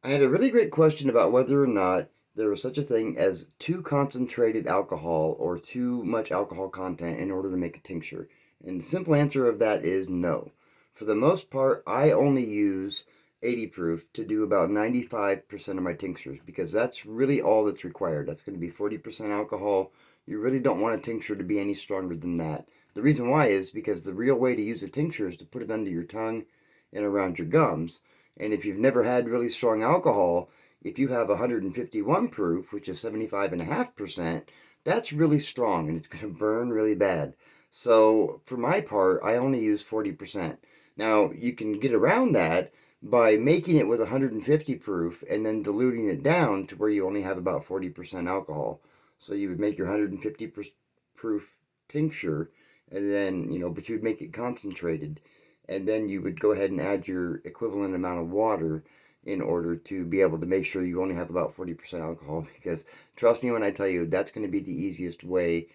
I had a really great question about whether or not there was such a thing as too concentrated alcohol or too much alcohol content in order to make a tincture. And the simple answer of that is no. For the most part, I only use 80 proof to do about 95% of my tinctures because that's really all that's required. That's going to be 40% alcohol. You really don't want a tincture to be any stronger than that. The reason why is because the real way to use a tincture is to put it under your tongue and around your gums. And if you've never had really strong alcohol, if you have 151 proof, which is 75.5%, that's really strong and it's going to burn really bad. So for my part, I only use 40%. Now, you can get around that by making it with 150 proof and then diluting it down to where you only have about 40% alcohol. So you would make your 150 proof tincture and then, but you would make it concentrated and then you would go ahead and add your equivalent amount of water in order to be able to make sure you only have about 40% alcohol because trust me when I tell you that's going to be the easiest way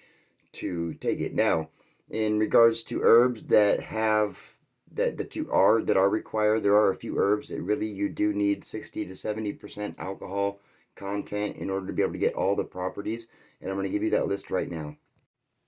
to take it. Now, in regards to herbs that have that are required, there are a few herbs that really you do need 60 to 70% alcohol content in order to be able to get all the properties, and I'm going to give you that list right now.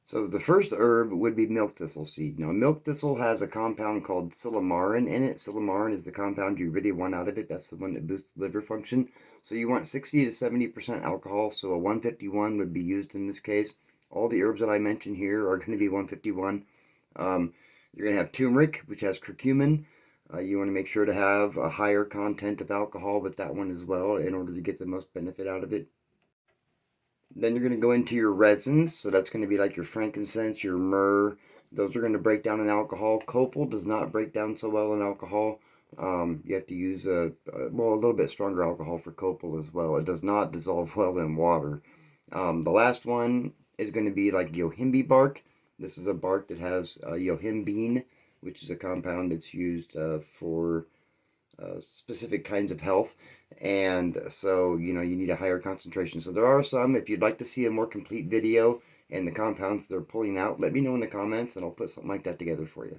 So the first herb would be milk thistle seed. Now, milk thistle has a compound called silymarin in it. Silymarin is the compound you really want out of it. That's the one that boosts liver function. So you want 60 to 70% alcohol. So a 151 would be used in this case. All the herbs that I mentioned here are going to be 151. You're going to have turmeric, which has curcumin. You want to make sure to have a higher content of alcohol with that one as well in order to get the most benefit out of it. Then you're going to go into your resins. So that's going to be like your frankincense, your myrrh. Those are going to break down in alcohol. Copal does not break down so well in alcohol. You have to use a little bit stronger alcohol for copal as well. It does not dissolve well in water. The last one is going to be like yohimbe bark. This is a bark that has yohimbine, which is a compound that's used for specific kinds of health. And so, you need a higher concentration. So there are some, if you'd like to see a more complete video and the compounds they're pulling out, let me know in the comments and I'll put something like that together for you.